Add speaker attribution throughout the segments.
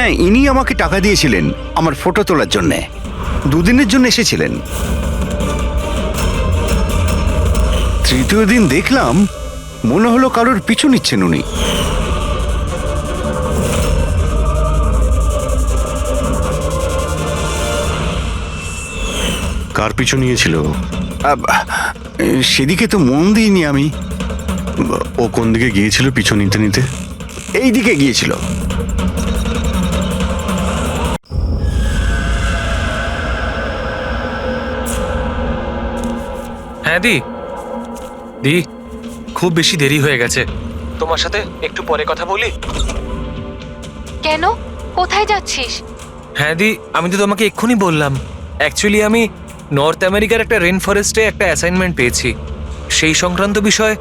Speaker 1: হ্যাঁ, ইনি আমাকে টাকা দিয়েছিলেন আমার ফটো তোলার জন্যে। 2 দিনের জন্য এসেছিলেন। তৃতীয় দিন দেখলাম মনে হলো কারোর পিছু নিচ্ছেন উনি।
Speaker 2: কার পিছু নিয়েছিল?
Speaker 1: সেদিকে তো মন দিইনি আমি।
Speaker 2: ও কোন দিকে গিয়েছিল পিছু নিতে নিতে?
Speaker 1: এই দিকে গিয়েছিল।
Speaker 3: হ্যাঁ দি দি, খুব বেশি দেরি হয়ে গেছে। তোমার সাথে একটু পরে কথা বলি?
Speaker 4: কেন? কোথায় যাচ্ছিস?
Speaker 3: হ্যাঁ দি, আমি তো তোমাকে এক্ষুনি বললাম। অ্যাকচুয়ালি আমি নর্থ আমেরিকার একটা রেন ফরেস্টে একটা অ্যাসাইনমেন্ট পেয়েছি। সেই সংক্রান্ত বিষয়ে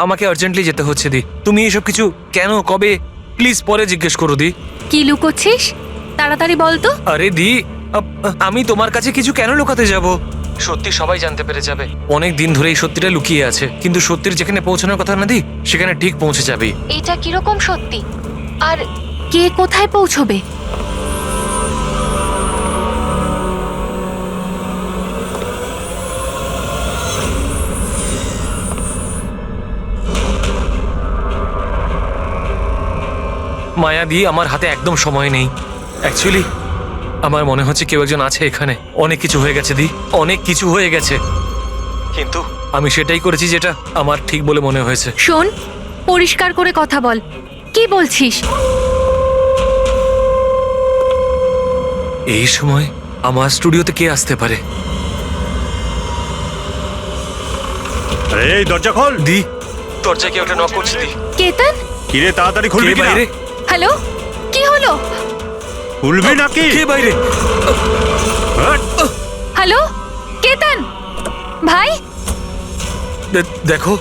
Speaker 3: আমাকে আর্জেন্টলি যেতে হচ্ছে দি। তুমি এসব কিছু কেন, কবে, প্লিজ পরে জিজ্ঞেস করো দি।
Speaker 4: কি লুকোচ্ছিস? তাড়াতাড়ি বল তো।
Speaker 3: আরে দি, আমি তোমার কাছে কিছু কেন লুকাতে যাব? সত্যি সবাই জানতে পেরে যাবে। অনেক দিন ধরে এই সত্যিটা লুকিয়ে আছে, কিন্তু সত্যির যেখানে পৌঁছানোর কথা না দি, সেখানে ঠিক পৌঁছে যাবে।
Speaker 4: এটা কিরকম সত্যি? আর কে কোথায় পৌঁছবে?
Speaker 3: মায়া দি, আমার হাতে একদম সময় নেই। অ্যাকচুয়ালি আমার মনে হচ্ছে কেউ একজন আছে এখানে। অনেক কিছু হয়ে গেছে দি, অনেক কিছু হয়ে গেছে, কিন্তু আমি সেটাই করেছি যেটা আমার ঠিক বলে মনে হয়েছে।
Speaker 4: শোন, পরিষ্কার করে কথা বল। কি বলছিস?
Speaker 3: এই সময় আমার স্টুডিওতে কে আসতে পারে?
Speaker 2: আরে এই দরজা খোল।
Speaker 3: দি, দরজায় কেউ একটা নক করছে দি।
Speaker 4: কেতন?
Speaker 2: কিরে তাড়াতাড়ি খুলবি
Speaker 3: কে
Speaker 2: কিনা?
Speaker 3: বাইরে?
Speaker 4: হ্যালো, কি হলো?
Speaker 2: খুলবি নাকি?
Speaker 3: কে বাইরে?
Speaker 2: হাট!
Speaker 4: হ্যালো, কেতন ভাই?
Speaker 3: দেখো,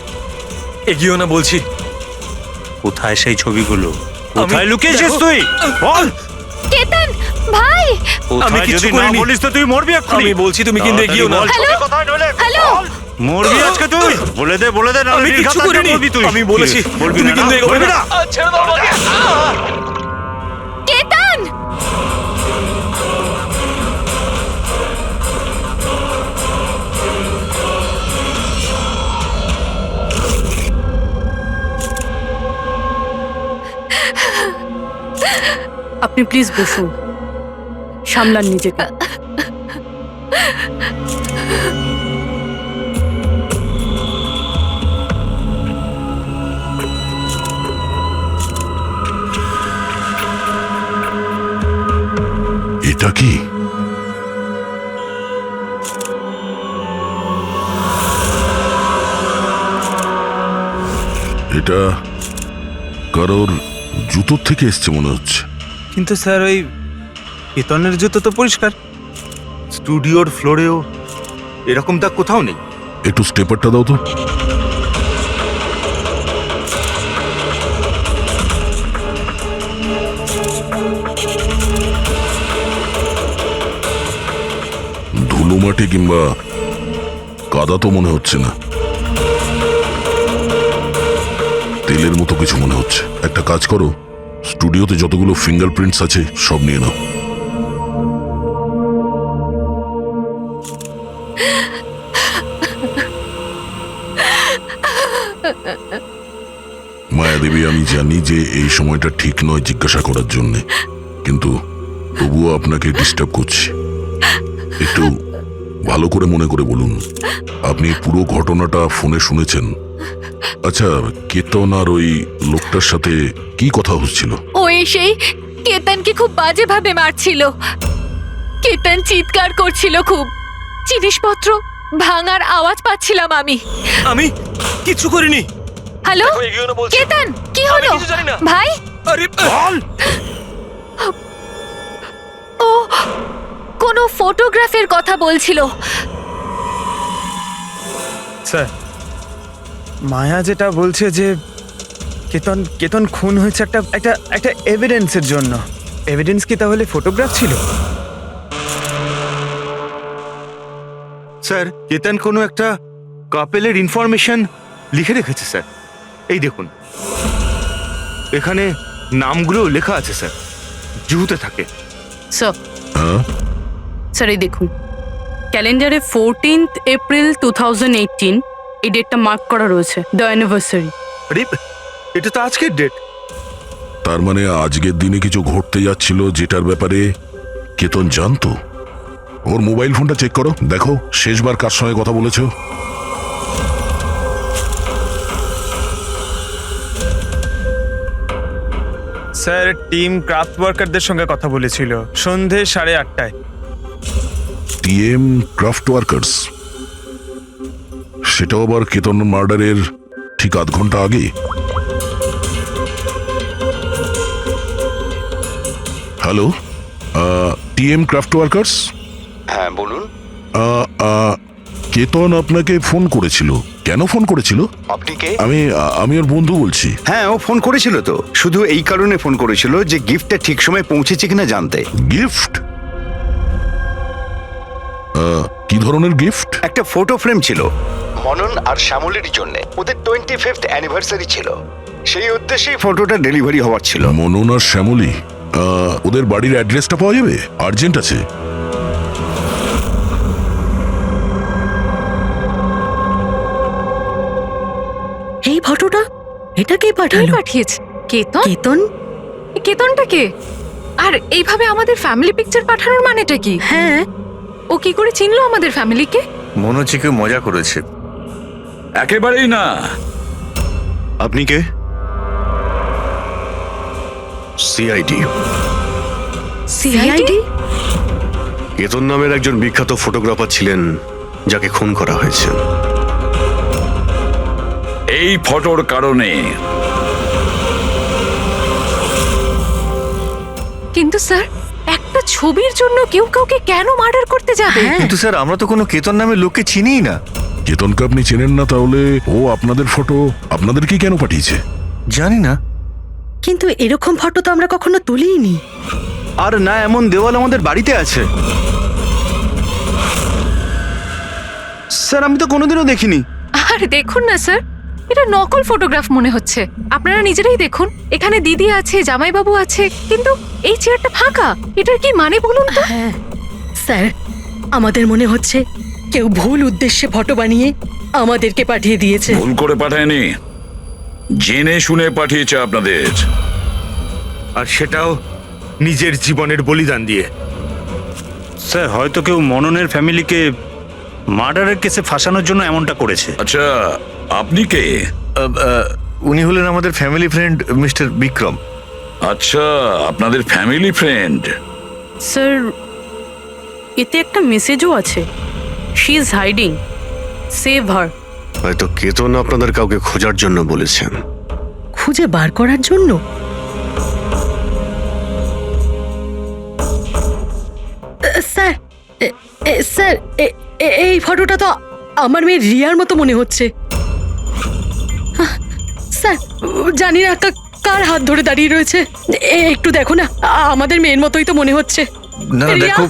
Speaker 3: এগিয়েও না বলছি।
Speaker 2: কোথায় সেই ছবিগুলো? কোথায় লুকিয়েছিস
Speaker 3: দেখো,
Speaker 2: তুই? বল।
Speaker 4: কেতন ভাই?
Speaker 2: কোথায়
Speaker 3: কিছু
Speaker 2: যদি না
Speaker 3: করিনি।
Speaker 2: বলিস তো তুই মরবি এক্ষুনি।
Speaker 3: আমি বলছি, তুমি কিন্তু এগিয়েও না।
Speaker 2: তাড়াতাড়ি বল,
Speaker 4: হ্যালো?
Speaker 2: ছবি কোথায় নইলে?
Speaker 4: হ্যালো?
Speaker 2: বল। মরবি আজকে তুই। বলে দে না
Speaker 3: আমি কিচ্ছু করিনি। আমি বলেছি,
Speaker 2: বলবি
Speaker 3: তুমি
Speaker 2: না,
Speaker 3: কিন্তু এগোবে
Speaker 2: বলবি
Speaker 3: না।
Speaker 2: না।
Speaker 3: ছেড়ে দাও আমাকে।
Speaker 4: কেতন!
Speaker 5: আপনি প্লিজ বসুন, সামলান নিজেকে।
Speaker 6: এটা কি? এটা কারোর জুতোর থেকে এসছে মনে হচ্ছে।
Speaker 7: কিন্তু স্যার, ওই কেতনের জুতো তো পরিষ্কার। স্টুডিওর ফ্লোরেও এরকম দাগ কোথাও নেই।
Speaker 6: একটু স্টেপারটা দাও তো। ধুলো মাটি কিংবা কাদা তো মনে হচ্ছে না, তেলের মতো কিছু মনে হচ্ছে। একটা কাজ করো, স্টুডিওতে যতগুলো ফিঙ্গারপ্রিন্টস আছে সব নিয়ে নাও। মায়াদেবী, আমি জানি যে এই সময়টা ঠিক নয় জিজ্ঞাসা করার জন্য, কিন্তু তবুও আপনাকে ডিস্টার্ব করছি। একটু ভালো করে মনে করে বলুন, আপনি পুরো ঘটনাটা ফোনে শুনেছেন? আচ্ছা, কেতন আর ওই লোকটার সাথে কি কথা হচ্ছিল?
Speaker 4: ও এসেই কেতনকে খুব বাজেভাবে মারছিল। কেতন চিৎকার করছিল খুব। জিনিসপত্র ভাঙার আওয়াজ পাচ্ছিলাম আমি।
Speaker 3: আমি কিচ্ছু করিনি।
Speaker 4: হ্যালো,
Speaker 3: দেখো, এগিয়েও না বলছি।
Speaker 4: কেতন কি
Speaker 3: আমি
Speaker 4: হলো?
Speaker 3: কিছু জানি না।
Speaker 4: ভাই,
Speaker 3: আরে বল।
Speaker 4: ও কোনো ফটোগ্রাফের কথা বলছিল।
Speaker 7: স্যার, মায়া যেটা বলছে যে কেতন খুন হয়েছে একটা একটা একটা এভিডেন্সের জন্য। এভিডেন্স কি তাহলে ফটোগ্রাফ ছিল? স্যার, কেতন কোনো একটা কাপেলের ইনফরমেশন লিখে রেখেছে স্যার। এই দেখুন, এখানে নামগুলো লেখা আছে স্যার।
Speaker 1: জুহুতে থাকে।
Speaker 5: স্যার
Speaker 6: হ্যাঁ
Speaker 5: স্যার এই দেখুন, ক্যালেন্ডারে 14th এপ্রিল 2018 এই ডেটটা মার্ক করা রয়েছে, দ্য অ্যানিভার্সারি।
Speaker 1: আরে এটা তো আজকের ডেট।
Speaker 6: তার মানে আজকের দিনে কিছু ঘটতে যাচ্ছিল যেটার ব্যাপারে কেতন জানতো। ওর মোবাইল ফোনটা চেক করো, দেখো শেষবার কার সঙ্গে কথা বলেছো।
Speaker 7: স্যার টিম ক্রাফট ওয়ার্কারদের সঙ্গে কথা বলেছিল সন্ধে 8:30টায়।
Speaker 6: টিএম ক্রাফট ওয়ার্কার্স, সেটাও আবার কেতন মার্ডারের ঠিক আধ ঘন্টা আগে। Hello, TM craft workers.
Speaker 1: হ্যাঁ বলুন।
Speaker 6: কেতন আপনাকে ফোন করেছিল। কেন ফোন করেছিল?
Speaker 1: আপনি কে?
Speaker 6: আমি ওর বন্ধু বলছি।
Speaker 1: হ্যাঁ ও ফোন করেছিল তো, শুধু এই কারণে ফোন করেছিল যে গিফটটা ঠিক সময় পৌঁছেছে কিনা জানতে।
Speaker 6: গিফট? কি ধরনের গিফট?
Speaker 1: একটা ফটো ফ্রেম ছিল মনন আর শ্যামলের জন্য, ওদের 25th অ্যানিভার্সারি ছিল, সেই উদ্দেশ্যেই ফটোটা ডেলিভারি হওয়ার ছিল।
Speaker 6: মনন আর শ্যামলী, ওদের বাড়ির অ্যাড্রেসটা পাওয়া যাবে? আর্জেন্ট আছে।
Speaker 8: এই ফটোটা, এটা কে
Speaker 4: কে
Speaker 8: পাঠালো?
Speaker 4: পাঠিয়েছে? কেতন?
Speaker 8: কেতন?
Speaker 4: কেতনটা কে? আর এইভাবে আমাদের ফ্যামিলি পিকচার পাঠানোর মানেটা কি?
Speaker 8: হ্যাঁ,
Speaker 4: ও কি করে চিনলো আমাদের ফ্যামিলিকে?
Speaker 1: মনে হচ্ছে কেউ মজা করেছে।
Speaker 9: একেবারেই না।
Speaker 2: আপনি কে? সিআইডি।
Speaker 8: সিআইডি?
Speaker 2: কেতন নামের একজন বিখ্যাত ফটোগ্রাফার ছিলেন যাকে খুন করা হয়েছে।
Speaker 9: এই ফটোর কারণে।
Speaker 4: কিন্তু স্যার, একটা ছবির জন্য কেউ কাউকে কেন মার্ডার করতে যাবে?
Speaker 1: কিন্তু স্যার আমরা তো কোনো কেতন নামের লোককে চিনিই না।
Speaker 6: কেতনকে আপনি চেনেন না, তাহলে ও আপনাদের ফটো আপনাদেরকে কেন পাঠিয়েছে?
Speaker 1: জানি না।
Speaker 8: কিন্তু এরকম ফটো তো আমরা কখনো তুলিনি।
Speaker 1: আর না এমন দেওয়াল আমাদের বাড়িতে আছে। স্যার আমি তো কোনোদিনও দেখিনি।
Speaker 4: আর দেখুন না স্যার, এটা নকল ফটোগ্রাফ মনে হচ্ছে। আপনারা নিজেরাই দেখুন, এখানে দিদি আছে, জামাইবাবু আছে, কিন্তু এই চেয়ারটা ফাঁকা। এটার কি মানে বলুন তো?
Speaker 8: হ্যাঁ স্যার, আমাদের মনে হচ্ছে কেউ ভুল উদ্দেশ্যে ফটো বানিয়ে আমাদেরকে পাঠিয়ে দিয়েছে।
Speaker 9: ভুল করে পাঠায়নি, জেনে শুনে পাঠিয়েছে আপনাদের।
Speaker 1: আর সেটাও নিজের জীবনের বলিদান দিয়ে। স্যার হয়তো কেউ মননের ফ্যামিলিকে মার্ডারের কেসে ফাঁসানোর জন্য এমনটা করেছে।
Speaker 9: আচ্ছা, আপনি কে?
Speaker 1: উনি হলেন আমাদের ফ্যামিলি ফ্রেন্ড মিস্টার বিক্রম।
Speaker 9: আচ্ছা, আপনাদের ফ্যামিলি ফ্রেন্ড।
Speaker 5: স্যার এতে একটা মেসেজও আছে, শি ইজ হাইডিং, সেভ হার।
Speaker 2: হয়তো কেতন আপনাদের কাউকে খোঁজার জন্য বলেছেন।
Speaker 8: খুঁজে বার করার জন্য? স্যার, স্যার এই ফটোটা তো আমার মেয়ে রিয়ার মতো মনে হচ্ছে। স্যার জানি না কার হাত ধরে দাঁড়িয়ে রয়েছে। একটু দেখো না, আমাদের মেয়ের মতোই তো মনে হচ্ছে।
Speaker 1: না
Speaker 8: রিয়া,
Speaker 1: দেখো,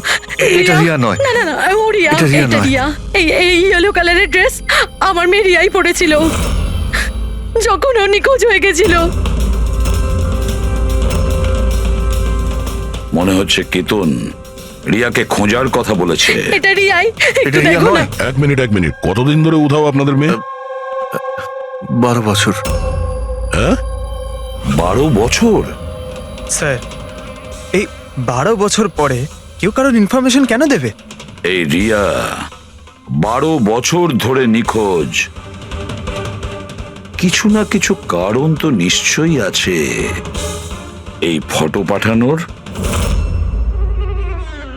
Speaker 1: এটা রিয়া নয়।
Speaker 8: না না না, ও রিয়া,
Speaker 1: এটা রিয়া
Speaker 8: এটা
Speaker 1: নয়।
Speaker 8: রিয়া। এই ইয়েলো কালারের ড্রেস আমার মেয়ে রিয়াই পরেছিল যখন ও নিখোঁজ হয়ে গেছিল।
Speaker 9: মনে হচ্ছে কেতন রিয়াকে খোঁজার কথা বলেছে।
Speaker 8: এটা রিয়াই, একটু
Speaker 1: এটা রিয়া
Speaker 8: দেখো না।
Speaker 1: নয়।
Speaker 6: এক মিনিট, কতদিন ধরে উধাও আপনাদের মেয়ে?
Speaker 1: 12 বছর।
Speaker 6: হ্যাঁ,
Speaker 9: 12 বছর?
Speaker 7: স্যার এই 12 বছর পরে কেউ কারোর ইনফরমেশন কেন দেবে?
Speaker 9: এই রিয়া 12 বছর ধরে নিখোঁজ। কিছু না কিছু কারণ তো নিশ্চয়ই আছে এই ফটো পাঠানোর।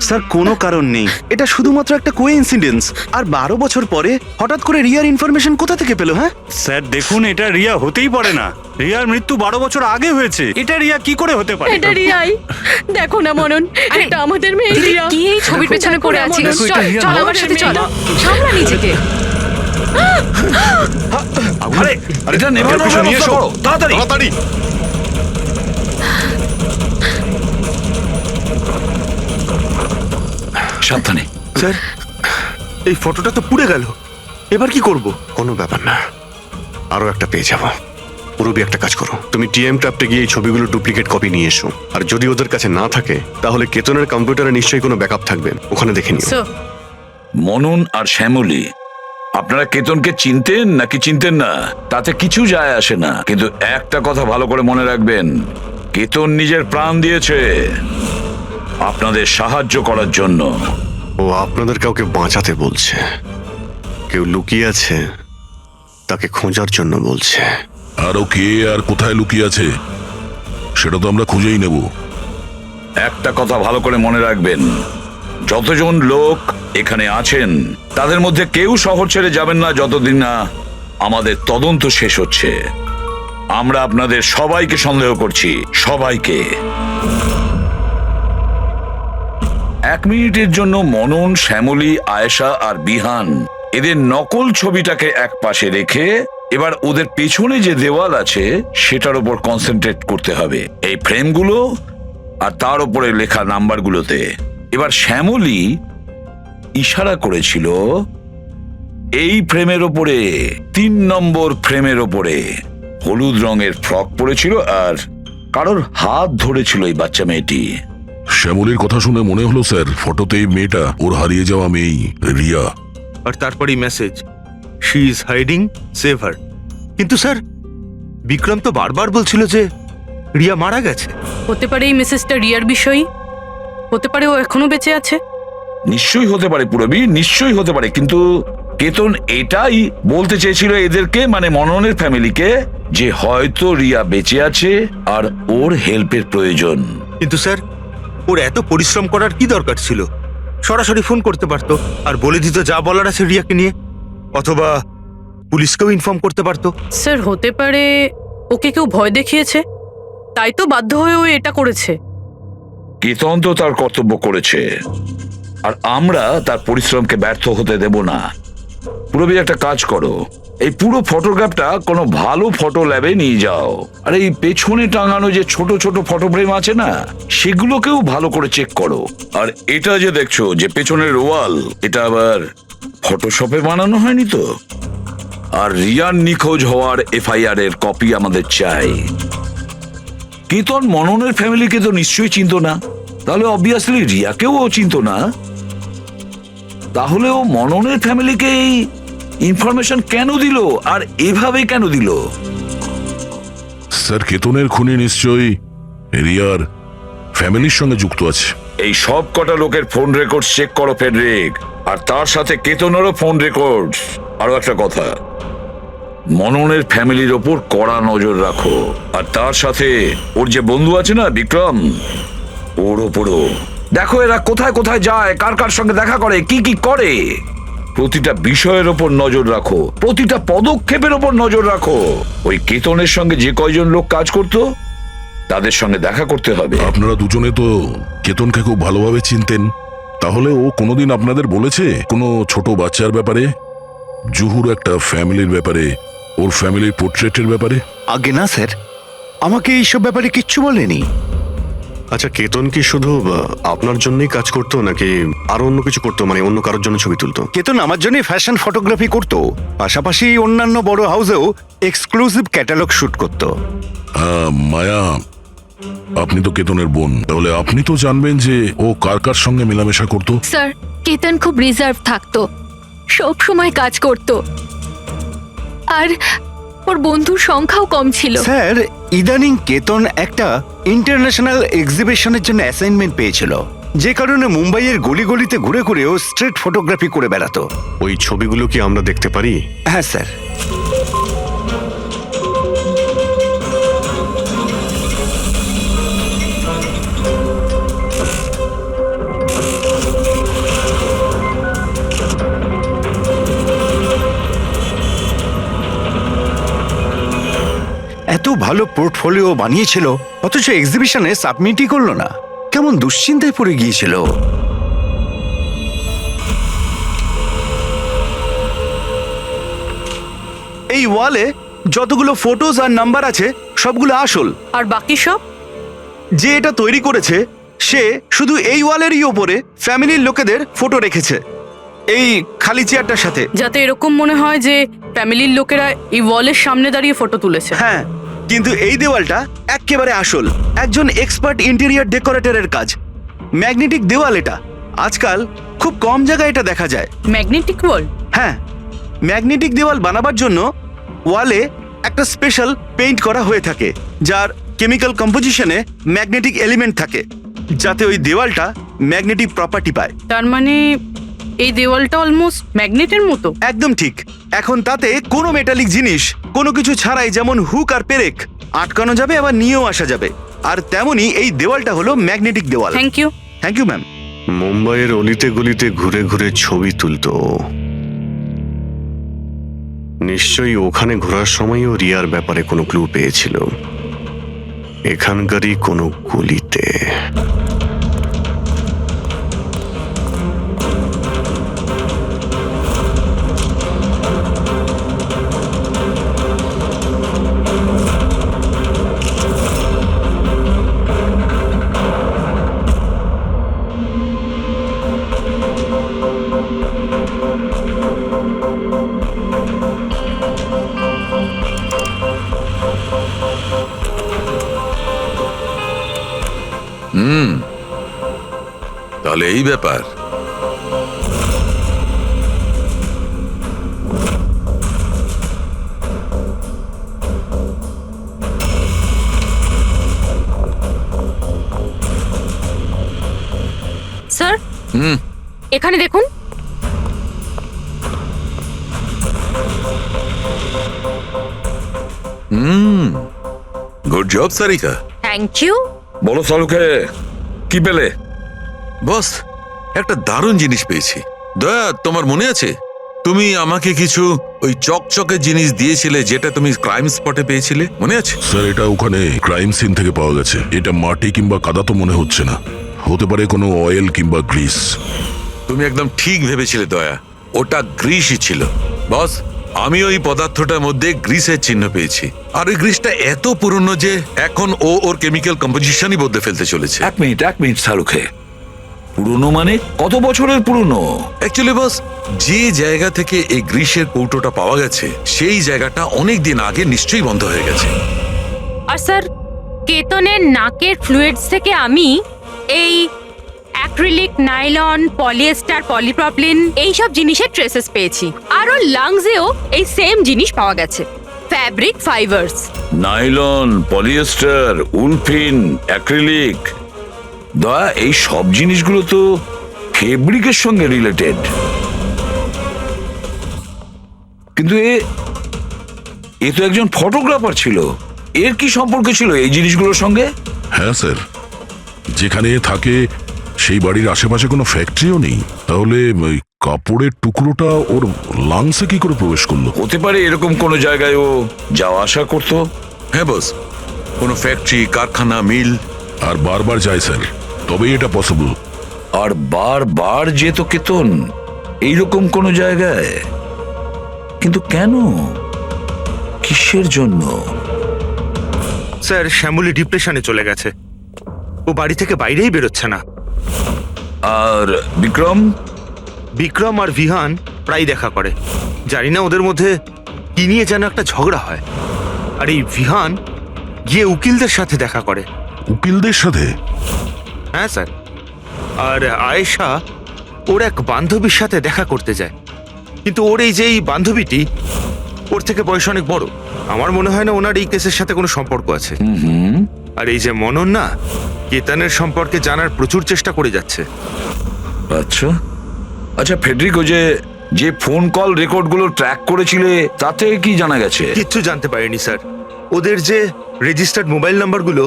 Speaker 1: স্যার কোনো কারণ নেই, এটা শুধুমাত্র একটা কোইন্সিডেন্স। আর 12 বছর পরে হঠাৎ করে রিয়ার ইনফরমেশন কোথা থেকে পেলো? হ্যাঁ
Speaker 10: স্যার দেখুন, এটা রিয়া হতেই পারে না। রিয়ার মৃত্যু 12 বছর আগে হয়েছে। এটা রিয়া কি করে হতে পারে?
Speaker 8: এটা রিয়াই, দেখো না মনন,
Speaker 4: আরে,
Speaker 8: এটা আমাদের মেয়ে রিয়া।
Speaker 4: কি এই ছবির পেছনে পড়ে আছিস?
Speaker 1: দেখো, এটা
Speaker 4: চল
Speaker 1: রিয়া
Speaker 4: চল
Speaker 1: নয়।
Speaker 4: আমার সাথে চল, সামলা নিজেকে।
Speaker 9: আরে এটা নেভানোর ব্যবস্থা করো, তাড়াতাড়ি। সাবধানে।
Speaker 1: স্যার এই ফটোটা তো পুড়ে গেল, এবার কি করব?
Speaker 2: কোনো ব্যাপার না, আরো একটা পেয়ে যাব। পুরবি একটা কাজ করো, তুমি টিএম ক্রাফটে গিয়ে এই ছবিগুলো ডুপ্লিকেট কপি নিয়ে এসো। আর যদি ওদের কাছে না থাকে তাহলে কেতনের কম্পিউটারে নিশ্চয়ই কোনো ব্যাকআপ থাকবে, ওখানে দেখে নিও।
Speaker 5: স্যার
Speaker 9: মনন আর শ্যামলী, আপনারা কেতনকে চিনতেন নাকি চিনতেন না তাতে কিছু যায় আসে না, কিন্তু একটা কথা ভালো করে মনে রাখবেন, কেতন নিজের প্রাণ দিয়েছে আপনাদের সাহায্য করার জন্য।
Speaker 2: ও আপনাদের কাউকে বাঁচাতে বলছে, কেউ লুকিয়ে আছে তাকে খোঁজার জন্য বলছে।
Speaker 6: আর ও কে আর কোথায় লুকিয়ে আছে সেটা তো আমরা খুঁজেই নেব।
Speaker 9: একটা কথা ভালো করে মনে রাখবেন, যতজন লোক এখানে আছেন তাদের মধ্যে কেউ শহর ছেড়ে যাবেন না যতদিন না আমাদের তদন্ত শেষ হচ্ছে। আমরা আপনাদের সবাইকে সন্দেহ করছি, সবাইকে। 1 মিনিটের জন্য মনন, শ্যামলী, আয়েশা আর বিহান এদের নকল ছবিটাকে এক পাশে রেখে এবার ওদের পেছনে যে দেওয়াল আছে সেটার উপর কনসেন্ট্রেট করতে হবে, এই ফ্রেমগুলো আর তার উপরে লেখা নাম্বারগুলোতে। এবার শ্যামলী ইশারা করেছিল এই ফ্রেমের ওপরে, 3 নম্বর ফ্রেমের ওপরে। হলুদ রঙের ফ্রক পরেছিল আর কারোর হাত ধরেছিল এই বাচ্চা মেয়েটি।
Speaker 6: শ্যামলীর কথা শুনে মনে হলো স্যার ফটোতে এই মেয়েটা ওর হারিয়ে যাওয়া মেয়ে রিয়া।
Speaker 1: আর তারপরেই message, she is hiding, save হার। কিন্তু স্যার বিক্রম তো বারবার বলছিল যে রিয়া মারা গেছে।
Speaker 5: হতে পারে এই মেসেজটা রিয়ার বিষয়ই, হতে পারে ও এখনো বেঁচে আছে।
Speaker 9: নিশ্চয়ই হতে পারে পুরবি, নিশ্চয়ই হতে পারে, কিন্তু কেতন এটাই বলতে চেয়েছিল এদেরকে, মানে মননের ফ্যামিলিকে, যে হয়তো রিয়া বেঁচে আছে আর ওর হেল্পের প্রয়োজন।
Speaker 1: কিন্তু স্যার ওর এত পরিশ্রম করার কি দরকার ছিল? সরাসরি ফোন করতে পারতো আর বলে দিত যা বলার আছে রিয়াকে নিয়ে, অথবা পুলিশকেও ইনফর্ম করতে পারতো।
Speaker 5: স্যার হতে পারে ওকে কেউ ভয় দেখিয়েছে, তাই তো বাধ্য হয়ে ও এটা করেছে।
Speaker 9: কেতন তো তার কর্তব্য করেছে আর আমরা তার পরিশ্রমকে ব্যর্থ হতে দেব না। পুরবি একটা কাজ করো, এই পুরো ফটোগ্রাফটা কোনো ভালো ফটো ল্যাবে নিয়ে যাও, আর এই পেছনে টাঙানো যে ছোট ছোট ফটো ফ্রেম আছে না সেগুলোকেও ভালো করে চেক করো। আর এটা যে দেখছো যে পেছনের ওয়াল, এটা আবার ফটোশপে বানানো হয়নি তো? আর রিয়ার নিখোঁজ হওয়ার এফআইআর এর কপি আমাদের চাই। কেতন মননের ফ্যামিলিকে তো নিশ্চয়ই চিনতো না, তাহলে অবভিয়াসলি রিয়াকেও ও চিনতো না। তাহলে ও মননের ফ্যামিলিকে এই ইনফরমেশন কেন দিল আর এভাবে কেন দিল?
Speaker 6: স্যার কেতনের খুনি নিশ্চয়ই রিয়ার ফ্যামিলির সঙ্গে যুক্ত আছে।
Speaker 9: এই সব কটা লোকের ফোন রেকর্ড চেক করো ফেডরিক, আর তার সাথে কেতনেরও ফোন রেকর্ড। আরো একটা কথা, মননের ফ্যামিলির ওপর কড়া নজর রাখো, আর তার সাথে ওর যে বন্ধু আছে না বিক্রম, ওর ওপরও দেখো এরা কোথায় কোথায় যায়, কার কার সঙ্গে দেখা করে, কি কি করে। প্রতিটা বিষয়ের ওপর নজর রাখো, প্রতিটা পদক্ষেপের ওপর নজর রাখো। ওই কেতনের সঙ্গে যে কয়জন লোক কাজ করতো তাদের সঙ্গে দেখা করতে হবে।
Speaker 6: আপনারা দুজনে তো কেতনকে খুব ভালোভাবে চিনতেন, তাহলে ও কোনোদিন আপনাদের বলেছে কোনো ছোট বাচ্চার ব্যাপারে, জুহুর একটা ফ্যামিলির ব্যাপারে, ওর ফ্যামিলির পোর্ট্রেটের ব্যাপারে?
Speaker 11: আগে না স্যার, আমাকে এইসব ব্যাপারে কিচ্ছু বলেনি।
Speaker 2: আচ্ছা, কেতন কি শুধু আপনার জন্যই কাজ করতো নাকি আরো অন্য কিছু করতো, মানে অন্য কারোর জন্য ছবি তুলতো?
Speaker 11: কেতন আমার জন্য ফ্যাশন ফটোগ্রাফি করতো, পাশাপাশি অন্যান্য বড় হাউসেও এক্সক্লুসিভ ক্যাটালগ শুট করতো।
Speaker 6: মায়া, আপনি তো কেতনের বোন, তাহলে আপনি তো জানবেন যে ও কার কার সঙ্গে মেলামেশা করতো।
Speaker 4: স্যার কেতন খুব রিজার্ভ থাকতো, সব সময় কাজ করত, আর ওর বন্ধুর সংখ্যাও কম ছিল।
Speaker 11: স্যার ইদানিং কেতন একটা ইন্টারন্যাশনাল এক্সিবিশনের জন্য অ্যাসাইনমেন্ট পেয়েছিল, যে কারণে মুম্বাইয়ের গলি গলিতে ঘুরে ঘুরে ও স্ট্রিট ফটোগ্রাফি করে বেড়াতো।
Speaker 2: ওই ছবিগুলো কি আমরা দেখতে পারি?
Speaker 11: হ্যাঁ স্যার। এত ভালো পোর্টফোলিও বানিয়েছিল, অথচ এক্সিবিশনে সাবমিটই করলো না। কেমন দুশ্চিন্তায় পড়ে গিয়েছিল।
Speaker 7: এই ওয়ালে যতগুলো ফটোজ আর নাম্বার আছে সবগুলো আসল,
Speaker 5: আর বাকি সব?
Speaker 7: যে এটা তৈরি করেছে সে শুধু এই ওয়ালেরই ওপরে ফ্যামিলির লোকেদের ফটো রেখেছে, এই খালি চেয়ারটার সাথে।
Speaker 5: যাতে এরকম মনে হয় যে ফ্যামিলির লোকেরা এই ওয়ালের সামনে দাঁড়িয়ে ফটো তুলেছে।
Speaker 7: হ্যাঁ,
Speaker 11: কিন্তু এই দেওয়ালটা একেবারে আসল, একজন এক্সপার্ট ইন্টেরিয়র ডেকোরেটরের কাজ। ম্যাগনেটিক দেওয়াল এটা, আজকাল খুব কম জায়গায় এটা দেখা যায়।
Speaker 5: ম্যাগনেটিক ওয়াল?
Speaker 11: হ্যাঁ, ম্যাগনেটিক দেওয়াল বানাবার জন্য ওয়ালে একটা স্পেশাল পেইন্ট করা হয়ে থাকে, যার কেমিক্যাল কম্পোজিশনে ম্যাগনেটিক এলিমেন্ট থাকে, যাতে ওই দেওয়ালটা ম্যাগনেটিক প্রপার্টি পায়।
Speaker 5: তার মানে এই দেওয়ালটা অলমোস্ট ম্যাগনেটের মতো?
Speaker 11: একদম ঠিক। এখন তাতে কোনো মেটালিক জিনিস কোনো কিছু ছাড়াই, যেমন হুক আর পেরেক, আটকানো যাবে, আবার নিয়েও আসা যাবে। আর তেমনি এই দেওয়ালটা হলো ম্যাগনেটিক দেওয়াল।
Speaker 5: Thank you.
Speaker 11: Thank you ma'am. মুম্বাইয়ের অলিতে গলিতে ঘুরে ঘুরে ছবি তুলতো, নিশ্চয়ই ওখানে ঘোরার সময়ও রিয়ার ব্যাপারে কোনো ক্লু পেয়েছিল, এখানকারই কোনো গলিতে।
Speaker 6: তাহলে এই ব্যাপার।
Speaker 4: স্যার, এখানে দেখুন।
Speaker 6: Good job Sarika.
Speaker 4: Thank you.
Speaker 9: বলো সালুকে, কি পেলে?
Speaker 6: বস, একটা দারুণ জিনিস পেয়েছি। দয়া, তোমার মনে আছে তুমি আমাকে কিছু ওই চকচকে জিনিস দিয়েছিলে, যেটা তুমি ক্রাইম স্পটে পেয়েছিলে, মনে আছে? স্যার, এটা ওখানে ক্রাইম সিন থেকে পাওয়া গেছে। এটা মাটি কিংবা কাদা তো মনে হচ্ছে না, হতে পারে কোনো অয়েল কিংবা গ্রিস। তুমি একদম ঠিক ভেবেছিলে দয়া, ওটা গ্রিসই ছিল। বস, আমি ওই পদার্থটার মধ্যে গ্রিসের চিহ্ন পেয়েছি, আর ওই গ্রিসটা এত পুরনো যে এখন ওর কেমিক্যাল কম্পোজিশনই বদলে ফেলতে চলেছে।
Speaker 9: এক মিনিট সালুকে, পুরনো মানে কত বছরের পুরনো?
Speaker 6: অ্যাকচুয়ালি বস, যে জায়গা থেকে এই গ্রিসের কৌটোটা পাওয়া গেছে, সেই জায়গাটা অনেক দিন আগে নিশ্চয়ই বন্ধ হয়ে গেছে।
Speaker 4: আর স্যার, কেতনের নাকের ফ্লুইডস থেকে আমি এই অ্যাক্রিলিক, নাইলন, পলিয়েস্টার, পলিপ্রপলিন এইসব জিনিসের ট্রেসেস পেয়েছি। আর ওর লাংসেও এই সেম জিনিস পাওয়া গেছে, fabric fibres.
Speaker 9: Nylon, polyester, olefin, acrylic. দয়া, এই সব জিনিসগুলো তো ফেব্রিকের সঙ্গে রিলেটেড, কিন্তু এ তো একজন ফটোগ্রাফার ছিল, এর কি সম্পর্ক ছিল এই জিনিসগুলোর সঙ্গে?
Speaker 6: হ্যাঁ স্যার, যেখানে থাকে সেই বাড়ির আশেপাশে কোনো ফ্যাক্টরিও নেই, তাহলে ওই কাপড়ের টুকরোটা ওর লাংসে কি করে প্রবেশ করলো?
Speaker 9: হতে পারে এরকম কোনো জায়গায় ও যাওয়া আসা করতো।
Speaker 6: হ্যাঁ বস, কোনো ফ্যাক্টরি, কারখানা, মিল। আর বারবার যায় স্যার, তবেই এটা পসিবল।
Speaker 9: আর বারবার যেত কেতন এইরকম কোনো জায়গায়, কিন্তু কেন, কিসের জন্য?
Speaker 7: স্যার, শ্যামলী ডিপ্রেশনে চলে গেছে, ও বাড়ি থেকে বাইরেই বেরোচ্ছে না।
Speaker 9: আর
Speaker 7: বিক্রম আর ভিহান প্রায় দেখা করে। জানি না ওদের মধ্যে কি নিয়ে যেন একটা ঝগড়া হয়। আর এই ভিহান গিয়ে উকিলদের সাথে দেখা করে।
Speaker 6: উকিলদের সাথে?
Speaker 7: হ্যাঁ স্যার। আর আয়েশা ওর এক বান্ধবীর সাথে দেখা করতে যায়, কিন্তু ওর এই যে বান্ধবীটি ওর থেকে বয়স অনেক বড়। আমার মনে হয় না ওনার এই কেসের সাথে কোনো সম্পর্ক আছে। আর এই যে মনন না, কেতনের সম্পর্কে জানার প্রচুর চেষ্টা করে যাচ্ছে।
Speaker 9: আচ্ছা ফেডরিকো, যে ফোন কল রেকর্ডগুলো ট্র্যাক করেছিলে তাতে কি জানা গেছে?
Speaker 7: কিচ্ছু জানতে পারিনি স্যার। ওদের যে রেজিস্টার্ড মোবাইল নাম্বারগুলো,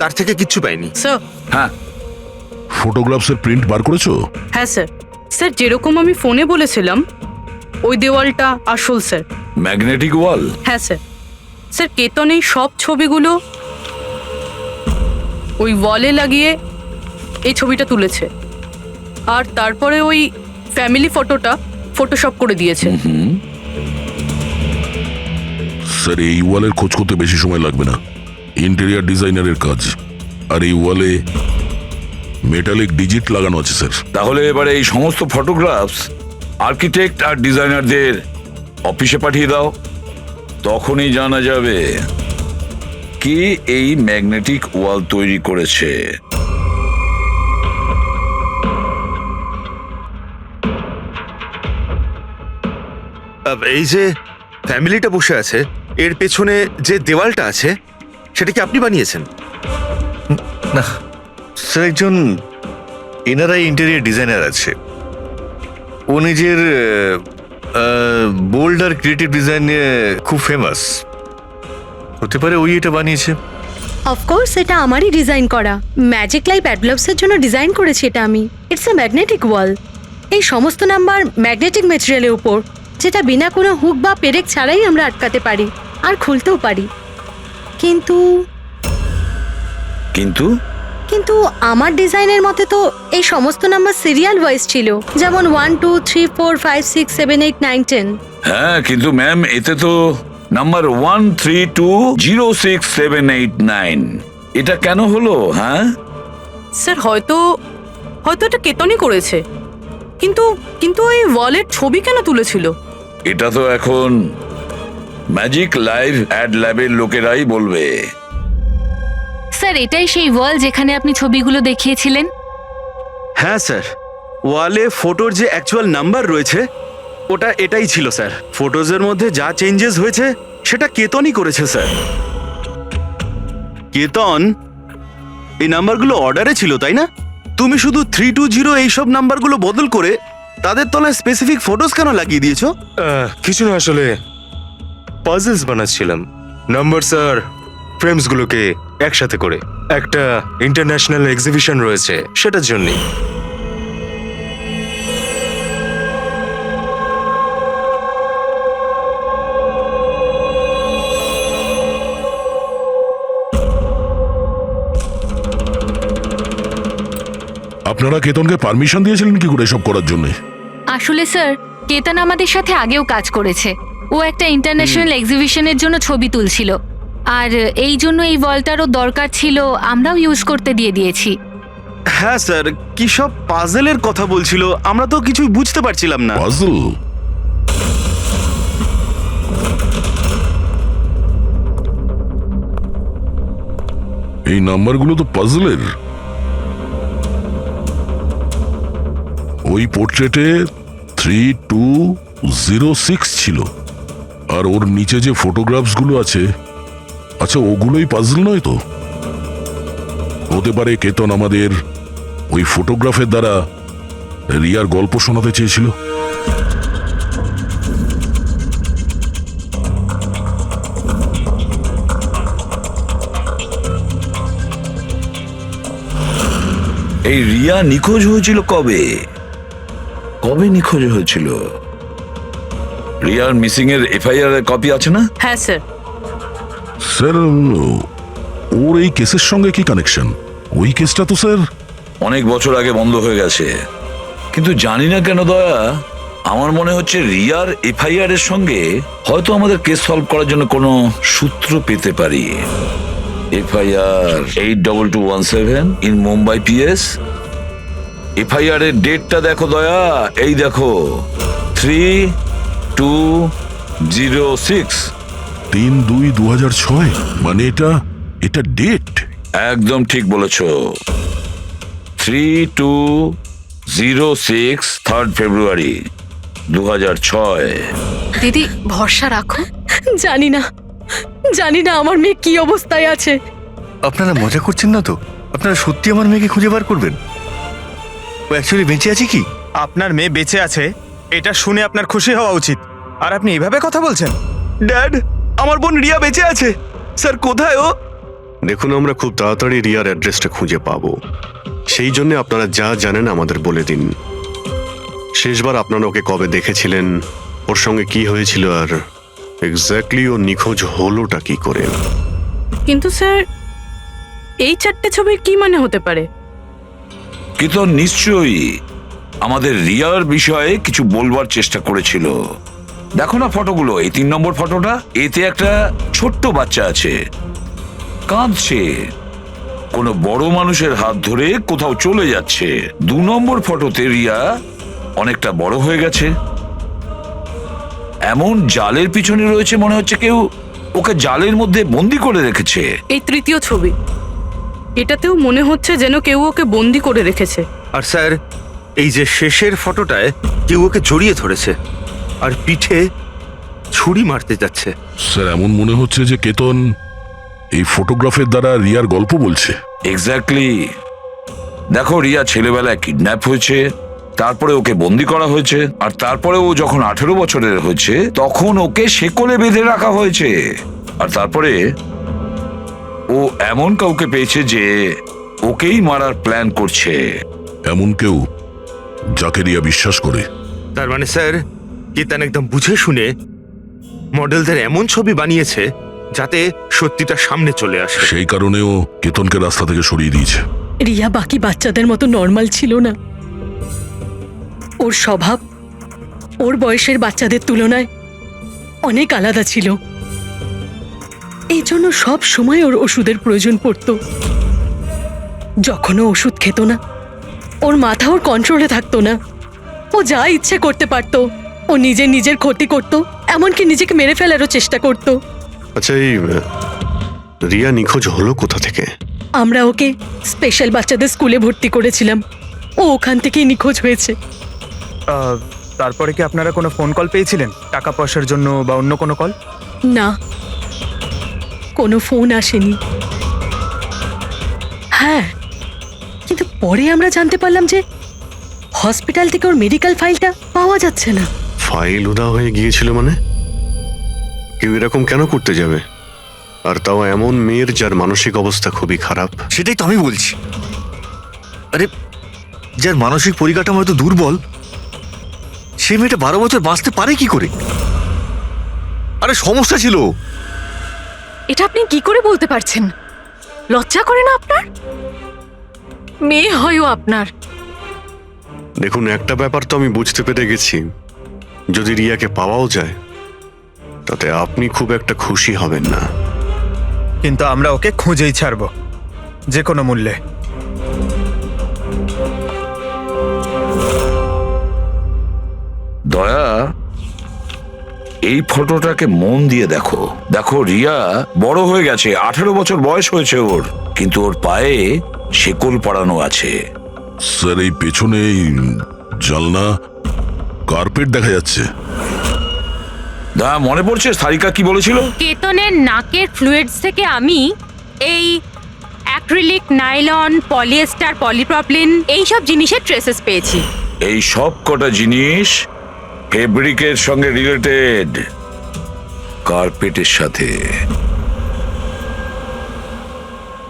Speaker 7: তার থেকে কিচ্ছু পাইনি।
Speaker 5: স্যার।
Speaker 9: হ্যাঁ,
Speaker 6: ফটোগ্রাফসের প্রিন্ট বার করেছো?
Speaker 5: হ্যাঁ স্যার। স্যার, যেরকম আমি ফোনে বলেছিলাম, ওই দেওয়ালটা আসল স্যার।
Speaker 9: ম্যাগনেটিক ওয়াল?
Speaker 5: হ্যাঁ স্যার। স্যার, কেতন এই সব ছবিগুলো ওই ওয়ালে লাগিয়ে এই ছবিটা তুলেছে, আর তারপরে ওই ফ্যামিলি ফটোটা ফটোশপ করে দিয়েছে।
Speaker 6: স্যার, এই ওয়ালের খোঁজ করতে বেশি সময় লাগবে না, ইন্টেরিয়র ডিজাইনারের কাজ। আর এই ওয়ালে মেটালিক ডিজিট লাগানো আছে স্যার।
Speaker 9: তাহলে এবারে এই সমস্ত ফটোগ্রাফস আর্কিটেক্ট আর ডিজাইনারদের অফিসে পাঠিয়ে দাও, তখনই জানা যাবে কে এই ম্যাগনেটিক ওয়াল তৈরি করেছে।
Speaker 7: এই যে ফ্যামিলিটা বসে আছে এর পেছনে যে দেওয়ালটা আছে সেটা কি আপনি বানিয়েছেন?
Speaker 12: না স্যার, একজন এনারাই ইন্টেরিয়র ডিজাইনার আছে, ও নিজের বোল্ড আর ক্রিয়েটিভ ডিজাইন নিয়ে খুব ফেমাস। হতে পারে ওই এটা বানিয়েছে।
Speaker 8: অফকোর্স এটা আমারই ডিজাইন করা। ম্যাজিক লাইফ অ্যাডব্লবসের জন্য ডিজাইন করেছি এটা আমি। ইটস এ ম্যাগনেটিক ওয়াল। এই সমস্ত নাম্বার ম্যাগনেটিক ম্যাটেরিয়ালের উপর, যেটা বিনা কোনো হুক বা পেরেক ছাড়াই আমরা আটকাতে পারি আর খুলতেও পারি। কিন্তু
Speaker 9: কিন্তু
Speaker 8: কিন্তু আমার ডিজাইনের মতে তো এই সমস্ত নাম্বার সিরিয়াল ওয়াইজ ছিল, যেমন 1 2 3 4 5 6 7 8 9 10।
Speaker 9: হ্যাঁ, কিন্তু ম্যাম এতে তো নাম্বার 1320678 এটা কেন হলো? হ্যাঁ
Speaker 5: স্যার, হয়তো এটা কেতনই করেছে, কিন্তু কিন্তু এই ওয়ালের ছবি কেন তুলেছিল?
Speaker 9: এটা তো এখন ম্যাজিক লাইভ অ্যাড ল্যাবের লোকেরাই বলবে।
Speaker 4: স্যার, এটাই সেই ওয়াল যেখানে আপনি ছবিগুলো দেখিয়েছিলেন?
Speaker 11: হ্যাঁ স্যার, ওয়ালে ফটোর যে অ্যাকচুয়াল নাম্বার রয়েছে ওটা এটাই ছিল স্যার। ফটোজের মধ্যে যা চেঞ্জেস হয়েছে সেটা কেতনই করেছে স্যার। কেতন, এই নাম্বারগুলো অর্ডারে ছিল তাই না? তুমি শুধু 320 এইসব নাম্বারগুলো বদল করে তাদের তলায় স্পেসিফিক ফটোজ কেন লাগিয়ে দিয়েছো?
Speaker 13: কিছু না, আসলে পাজলস বানাচ্ছিলাম। নাম্বারস আর ফ্রেমসগুলোকে একসাথে করে একটা ইন্টারন্যাশনাল এক্সিবিশন রয়েছে সেটার জন্য।
Speaker 6: আপনারা কেতনকে পারমিশন দিয়েছিলেন কি করে এসব করার জন্য?
Speaker 4: আসলে স্যার, কেতন আমাদের সাথে আগেও কাজ করেছে। ও একটা ইন্টারন্যাশনাল এক্সিবিশনের জন্য ছবি তুলছিল, আর এই জন্য এই ওয়ালটারও দরকার ছিল, আমরাও ইউজ করতে দিয়ে দিয়েছি।
Speaker 11: হ্যাঁ স্যার, কি সব পাজলের কথা বলছিল, আমরা তো কিছুই বুঝতে পারছিলাম না।
Speaker 6: পাজল? এই নাম্বারগুলো তো পাজলের। ওই পোর্ট্রেটে 3206 ছিল, আর ওর নিচে যে ফটোগ্রাফসগুলো আছে, আচ্ছা ওগুলোই পাজল নয় তো? হতে পারে কেতন আমাদের ওই ফটোগ্রাফের দ্বারা রিয়ার গল্প শোনাতে চেয়েছিল।
Speaker 9: এই রিয়া নিখোঁজ হয়েছিল কবে? কবে নিখোঁজ হয়েছিল? রিয়ার মিসিং এর এফআইআর এর কপি আছে না?
Speaker 5: হ্যাঁ স্যার।
Speaker 6: স্যার, ওর এই কেসের সঙ্গে কি কানেকশন? ওই কেসটা তো স্যার
Speaker 9: অনেক বছর আগে বন্ধ হয়ে গেছে, কিন্তু জানি না কেন দয়া, আমার মনে হচ্ছে রিয়ার এফআইআর এর সঙ্গে হয়তো আমাদের কেস সলভ করার জন্য কোনো সূত্র পেতে পারি। FIR 82217 in Mumbai PS. FIR এর ডেটটা দেখো দয়া, এই দেখো 3206।
Speaker 6: 3/2/2006, মানে এটা ডেট।
Speaker 9: একদম ঠিক বলেছ। 3206 3rd ফেব্রুয়ারি 2006।
Speaker 5: দিদি, ভরসা রাখো।
Speaker 8: জানি না আমার মেয়ে কি অবস্থায় আছে।
Speaker 12: আপনারা মজা করছেন না তো? আপনারা সত্যি আমার মেয়েকে খুঁজে বার করবেন? ও অ্যাকচুয়ালি বেঁচে আছে কি?
Speaker 11: আপনার মেয়ে বেঁচে আছে এটা শুনে আপনার খুশি হওয়া উচিত, আর আপনি এভাবে কথা বলছেন। ড্যাড, আমার বোন রিয়া বেঁচে আছে। স্যার, কোথায় ও?
Speaker 2: দেখুন, আমরা খুব তাড়াতাড়ি রিয়ার অ্যাড্রেসটা খুঁজে পাবো। সেই জন্য আপনারা যা জানেন আমাদের বলে দিন। শেষবার আপনারা ওকে কবে দেখেছিলেন, ওর সঙ্গে কি হয়েছিল, আর এক্স্যাক্টলি ও নিখোঁজ হলোটা কি করে?
Speaker 5: কিন্তু স্যার, এই 4টে ছবির কি মানে হতে পারে?
Speaker 9: কিন্তু নিশ্চয়ই আমাদের রিয়ার বিষয়ে কিছু বলবার চেষ্টা করেছিল। দেখো না ফটোগুলো, এই 3 নম্বর ফটোটা, এতে একটা ছোট্ট বাচ্চা আছে, কাঁদছে, কোনো বড় মানুষের হাত ধরে কোথাও চলে যাচ্ছে। 2 নম্বর ফটোতে রিয়া অনেকটা বড় হয়ে গেছে, এমন জালের পিছনে রয়েছে মনে হচ্ছে কেউ ওকে জালের মধ্যে বন্দি করে রেখেছে।
Speaker 5: এই তৃতীয় ছবি, এটাতেও মনে হচ্ছে যেন কেউ ওকে বন্দি করে রেখেছে।
Speaker 7: আর স্যার, এই যে শেষের ফটোটায় কেউ ওকে জড়িয়ে ধরেছে আর পিঠে ছুরি মারতে যাচ্ছে।
Speaker 6: স্যার, এমন মনে হচ্ছে যে কেতন এই ফটোগ্রাফের দ্বারা রিয়ার গল্প বলছে।
Speaker 9: এক্স্যাক্টলি। দেখো, রিয়া ছেলেবেলায় কিডন্যাপ হয়েছে, তারপরে ওকে বন্দি করা হয়েছে, আর তারপরে ও যখন 18 বছরের হয়েছে তখন ওকে শেকলে বেঁধে রাখা হয়েছে। আর তারপরে ও এমন কাউকে পেয়েছে যে ওকেই মারার প্ল্যান করছে।
Speaker 6: এমন কেউ যাকে রিয়া বিশ্বাস করে।
Speaker 7: তার মানে স্যার, কেতন একদম বুঝে শুনে মডেলদের এমন ছবি বানিয়েছে যাতে সত্যিটা সামনে চলে আসে।
Speaker 6: সেই কারণেও কেতনকে রাস্তা থেকে সরিয়ে দিয়েছে।
Speaker 8: রিয়া বাকি বাচ্চাদের মতো নর্মাল ছিল না। ওর স্বভাব ওর বয়সের বাচ্চাদের তুলনায় অনেক আলাদা ছিল। এই জন্য সব সময় ওর ওষুধের প্রয়োজন পড়তো। যখন ও ওষুধ খেত না, ওর মাথা ওর কন্ট্রোলে থাকতো না। ও যা ইচ্ছে করতে পারতো। ও নিজের ক্ষতি করত, এমনকি নিজেকে মেরে ফেলারও চেষ্টা করত।
Speaker 2: আচ্ছা, এই রিয়া নিখোঁজ হলো কোথা থেকে?
Speaker 8: আমরা ওকে স্পেশাল বাচ্চাদের স্কুলে ভর্তি করেছিলাম। ও ওখান থেকেই নিখোঁজ হয়েছে।
Speaker 14: তারপরে কি আপনারা কোনো ফোন কল পেয়েছিলেন টাকা পয়সার জন্য বা অন্য কোনো কল?
Speaker 8: না, কোনো ফোন আসেনি। হ্যাঁ, কিন্তু পরে আমরা জানতে পারলাম যে হসপিটাল থেকে ওর মেডিকেল ফাইলটা পাওয়া যাচ্ছে না।
Speaker 2: ফাইল উদা হয়ে গিয়েছিল মানে? কেউ এরকম কেন করতে যাবে? আর তাও এমন মেয়ের যার মানসিক অবস্থা খুবই খারাপ।
Speaker 12: সেটাই তো আমি বলছি। আরে, যার মানসিক পরিকাঠামো এত দুর্বল, সে মেয়েটা 12 বছর বাঁচতে পারে কি করে? আরে সমস্যা ছিল।
Speaker 5: এটা আপনি কি করে বলতে পারছেন? লজ্জা করে না আপনার? মেয়ে হয়ও আপনার।
Speaker 2: দেখুন, একটা ব্যাপার তো আমি বুঝতে পেরে গেছি, যদি রিয়াকে পাওয়াও যায় তাতে আপনি খুব একটা খুশি হবেন না।
Speaker 14: কিন্তু আমরা ওকে খুঁজেই ছাড়বো, যে কোনো মূল্যে।
Speaker 9: দয়া, এই ফটোটাকে মন দিয়ে দেখো। দেখো, রিয়া বড় হয়ে গেছে, 18 বছর বয়স হয়েছে ওর, কিন্তু ওর পায়ে শেকল পরানো আছে।
Speaker 6: স্যার, এই পেছনে এই জানলা কার্পেট দেখা যাচ্ছে।
Speaker 9: দা, মনে পড়ছে সারিকা কি বলেছিল?
Speaker 4: কেতনের নাকের ফ্লুইডস থেকে আমি এই অ্যাক্রিলিক, নাইলন, পলিয়েস্টার, পলিপ্রপলিন এইসব জিনিসের ট্রেসেস পেয়েছি।
Speaker 9: এই সব কটা জিনিস ফেব্রিকের সঙ্গে রিলেটেড, কার্পেটের সাথে।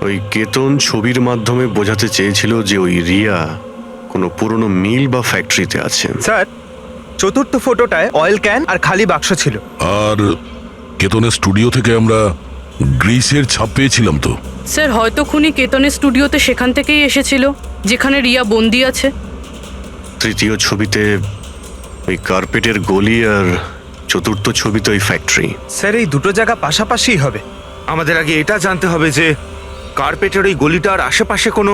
Speaker 2: ওই কেতন ছবির মাধ্যমে বোঝাতে চেয়েছিল যে ওই রিয়া কোনো পুরনো মিল বা ফ্যাক্টরিতে আছে।
Speaker 14: স্যার, চতুর্থ ফটোটায় অয়েল ক্যান আর খালি বাক্স ছিল।
Speaker 6: আর কেতনের স্টুডিও থেকে আমরা গ্রিসের ছাপ পেয়েছিলাম তো।
Speaker 5: স্যার, হয়তো খুনি কেতনের স্টুডিওতে সেখান থেকেই এসেছিল যেখানে রিয়া বন্দি আছে।
Speaker 2: তৃতীয় ছবিতে ওই কার্পেটের গলি, আর চতুর্থ ছবিতে ওই ফ্যাক্টরি।
Speaker 14: স্যার, এই দুটো জায়গা পাশাপাশি হবে।
Speaker 7: আমাদের আগে এটা জানতে হবে যে কার্পেটের ওই গলিটার আশেপাশে কোনো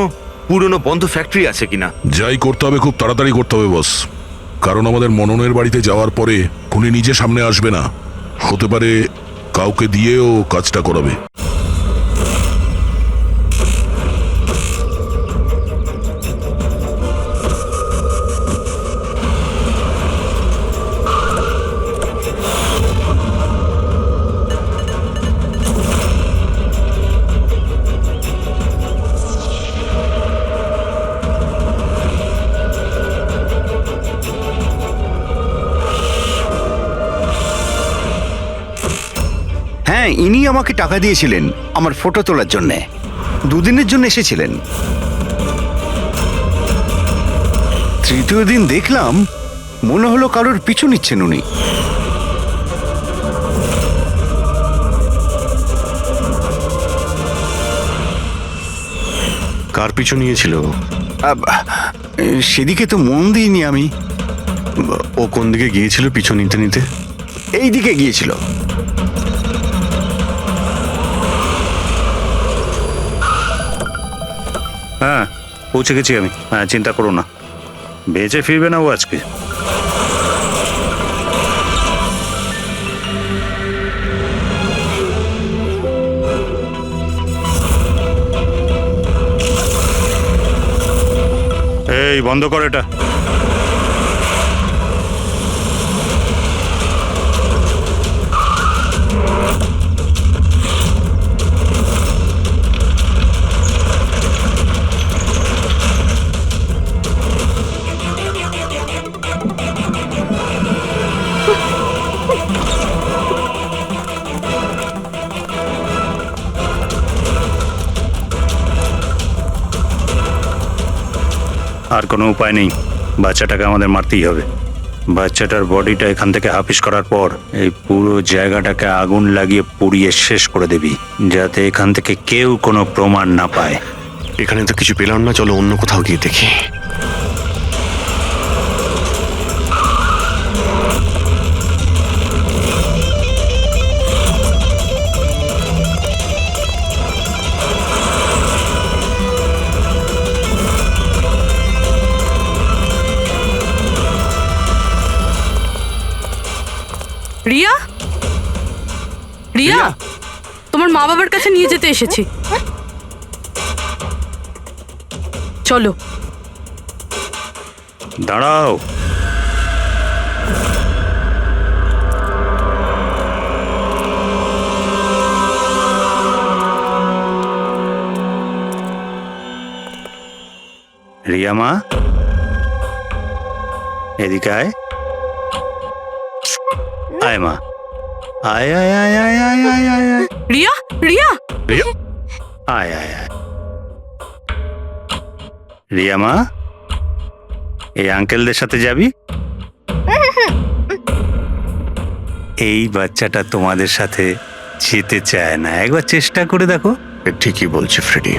Speaker 7: পুরনো বন্ধ ফ্যাক্টরি আছে কিনা।
Speaker 6: যাই করতে হবে খুব তাড়াতাড়ি করতে হবে বস, কারণ আমাদের মননের বাড়িতে যাওয়ার পরে খুনি নিজে সামনে আসবে না, হতে পারে কাউকে দিয়েও কাজটা করাবে।
Speaker 11: হ্যাঁ, ইনি আমাকে টাকা দিয়েছিলেন আমার ফটো তোলার জন্যে। 2 দিনের জন্য এসেছিলেন। তৃতীয় দিন দেখলাম মনে হলো কারোর পিছু নিচ্ছেন উনি।
Speaker 2: কার পিছু নিয়েছিল?
Speaker 11: সেদিকে তো মন দিইনি আমি।
Speaker 2: ও কোন দিকে গিয়েছিল পিছু নিতে নিতে?
Speaker 11: এই দিকে গিয়েছিল।
Speaker 10: হ্যাঁ, পৌঁছে গেছি আমি। হ্যাঁ, চিন্তা করো না, বেঁচে ফিরবে না ও আজকে। এই বন্ধ কর এটা। আর কোনো উপায় নেই, বাচ্চাটাকে আমাদের মারতেই হবে। বাচ্চাটার বডিটা এখান থেকে হাফিস করার পর এই পুরো জায়গাটাকে আগুন লাগিয়ে পুড়িয়ে শেষ করে দিবি, যাতে এখান থেকে কেউ কোনো প্রমাণ না পায়।
Speaker 2: এখানে তো কিছু পেলাম না, চলো অন্য কোথাও গিয়ে দেখি।
Speaker 5: রিয়া, রিয়া, তোমার মা বাবার কাছে নিয়ে যেতে এসেছি, চলো।
Speaker 10: দাঁড়াও, রিয়া মা, এদিকে আয়। আয় মা, আয় আয় আয় আয় আয় আয় আয় আয়।
Speaker 5: রিয়া, রিয়া,
Speaker 10: রিয়া, আয় আয় আয়। রিয়া মা, এই আঙ্কেলদের সাথে যাবি? এই বাচ্চাটা তোমাদের সাথে যেতে চায় না, একবার চেষ্টা করে দেখো।
Speaker 2: ঠিকই বলছে ফ্রেডি,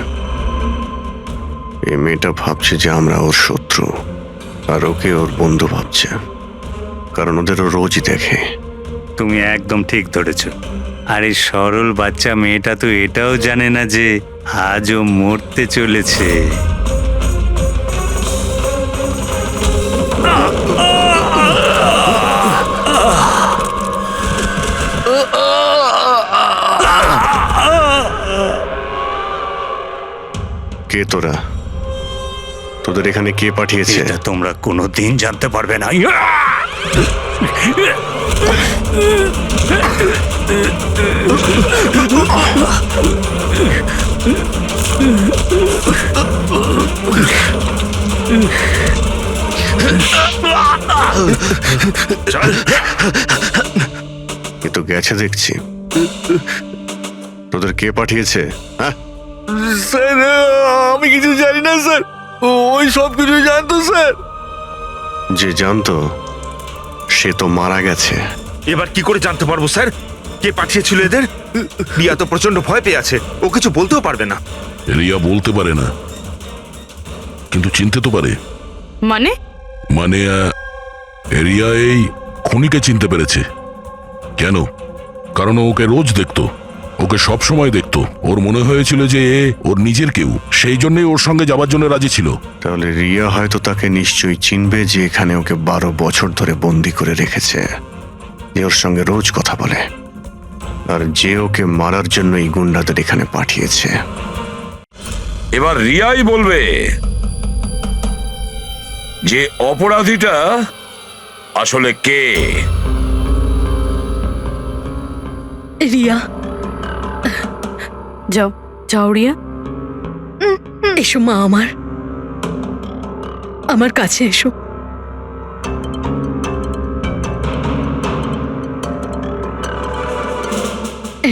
Speaker 2: এই মেয়েটা ভাবছে যে আমরা ওর শত্রু, আর ওকে ওর বন্ধু ভাবছে, কারণ ওদেরও রোজই দেখে।
Speaker 10: তুমি একদম ঠিক ধরেছ। আর এই সরল বাচ্চা মেয়েটা তো এটাও জানে না যে আজও মরতে চলেছে।
Speaker 2: কে তোরা? তোদের এখানে কে পাঠিয়েছে?
Speaker 10: এটা তোমরা কোনোদিন জানতে পারবে না।
Speaker 2: এ তো গেছে দেখছি। তোদের কে পাঠিয়েছে? হ্যাঁ
Speaker 12: স্যার, আমি কিছু জানি না স্যার, ওই সব কিছু জানতো স্যার।
Speaker 2: যে জানতো সে তো মারা গেছে।
Speaker 7: এবার কি করে জানতে পারবো স্যার কে পাঠিয়েছিল এদের? রিয়া তো প্রচন্ড ভয় পেয়ে আছে, ও কিছু বলতেও পারবে না।
Speaker 6: রিয়া বলতে পারে না, কিন্তু চিনতে তো পারে।
Speaker 5: মানে?
Speaker 6: মানে রিয়া এই খুনিকে চিনতে পেরেছে। কেন? কারণ ও ওকে রোজ দেখতো, ওকে সব সময় দেখতো। ওর মনে হয়েছিল যে এ ওর নিজের কেউ, সেই জন্যই ওর সঙ্গে যাবার জন্য রাজি ছিল।
Speaker 2: তাহলে রিয়া হয়তো তাকে নিশ্চয়ই চিনবে, যে এখানে ওকে 12 বছর ধরে বন্দি করে রেখেছে, যে ওর সঙ্গে রোজ কথা বলে, আর যে ওকে মারার জন্য এই গুন্ডাদের এখানে পাঠিয়েছে।
Speaker 9: এবার রিয়াই বলবে যে অপরাধীটা আসলে কে।
Speaker 8: রিয়া,
Speaker 5: যাও যাও রিয়া,
Speaker 8: এসো মা, আমার কাছে এসো।